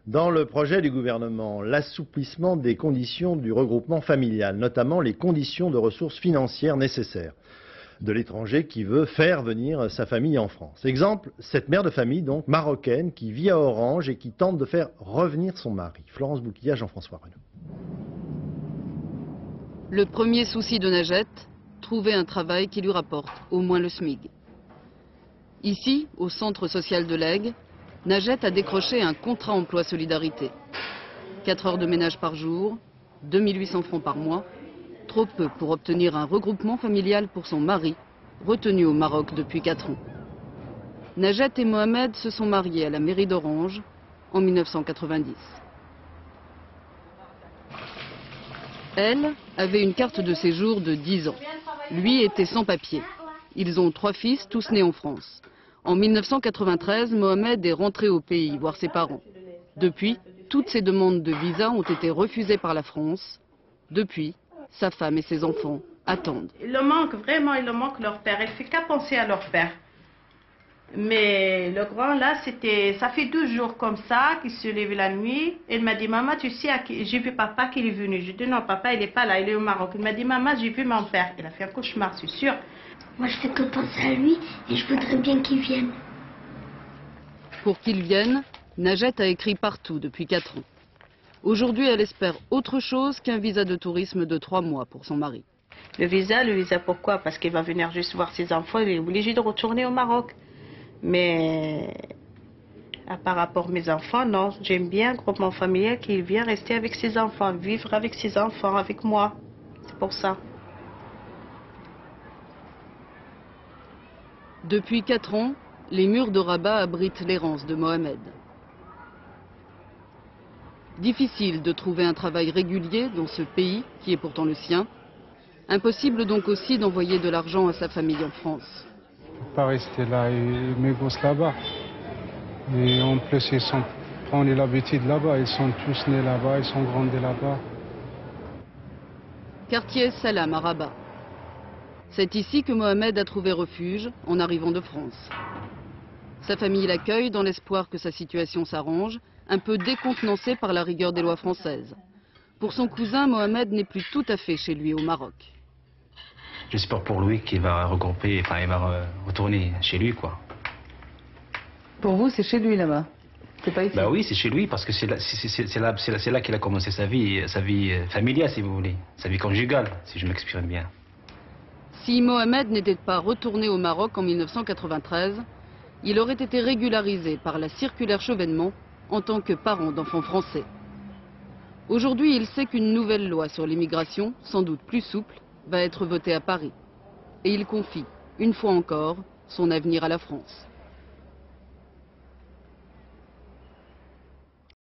Dans le projet du gouvernement, l'assouplissement des conditions du regroupement familial, notamment les conditions de ressources financières nécessaires de l'étranger qui veut faire venir sa famille en France. Exemple, cette mère de famille donc marocaine qui vit à Orange et qui tente de faire revenir son mari. Florence Bouquilla, Jean-François Renaud. Le premier souci de Najat, trouver un travail qui lui rapporte au moins le SMIG. Ici, au centre social de l'Aigle, Najat a décroché un contrat emploi solidarité. 4 heures de ménage par jour, 2800 francs par mois, trop peu pour obtenir un regroupement familial pour son mari, retenu au Maroc depuis 4 ans. Najat et Mohamed se sont mariés à la mairie d'Orange en 1990. Elle avait une carte de séjour de 10 ans. Lui était sans papier. Ils ont 3 fils, tous nés en France. En 1993, Mohamed est rentré au pays voir ses parents. Depuis, toutes ses demandes de visa ont été refusées par la France. Depuis, sa femme et ses enfants attendent. Il leur manque, vraiment, il leur manque leur père. Elle ne fait qu'à penser à leur père. Mais le grand, là, ça fait 12 jours comme ça qu'il se lève la nuit. Il m'a dit, maman, tu sais, j'ai vu papa qu'il est venu. Je dis, non, papa, il n'est pas là, il est au Maroc. Il m'a dit, maman, j'ai vu mon père. Il a fait un cauchemar, c'est sûr. Moi, je fais que penser à lui et je voudrais bien qu'il vienne. Pour qu'il vienne, Najat a écrit partout depuis 4 ans. Aujourd'hui, elle espère autre chose qu'un visa de tourisme de 3 mois pour son mari. Le visa pourquoi? Parce qu'il va venir juste voir ses enfants, il est obligé de retourner au Maroc. Mais par rapport à mes enfants, non, j'aime bien un groupement familial qui vient rester avec ses enfants, vivre avec ses enfants, avec moi. C'est pour ça. Depuis 4 ans, les murs de Rabat abritent l'errance de Mohamed. Difficile de trouver un travail régulier dans ce pays qui est pourtant le sien. Impossible donc aussi d'envoyer de l'argent à sa famille en France. Je ne peux pas rester là et mes gosses là-bas. Et en plus, ils sont pris l'habitude là-bas. Ils sont tous nés là-bas, ils sont grandis là-bas. Quartier Salam à Rabat. C'est ici que Mohamed a trouvé refuge en arrivant de France. Sa famille l'accueille dans l'espoir que sa situation s'arrange, un peu décontenancé par la rigueur des lois françaises. Pour son cousin, Mohamed n'est plus tout à fait chez lui au Maroc. J'espère pour lui qu'il va regrouper, enfin il va retourner chez lui, quoi. Pour vous, c'est chez lui là-bas? C'est pas ici? Bah oui, c'est chez lui parce que c'est là qu'il a commencé sa vie familiale, si vous voulez, sa vie conjugale, si je m'exprime bien. Si Mohamed n'était pas retourné au Maroc en 1993, il aurait été régularisé par la circulaire Chevènement en tant que parent d'enfants français. Aujourd'hui, il sait qu'une nouvelle loi sur l'immigration, sans doute plus souple, va être votée à Paris. Et il confie, une fois encore, son avenir à la France.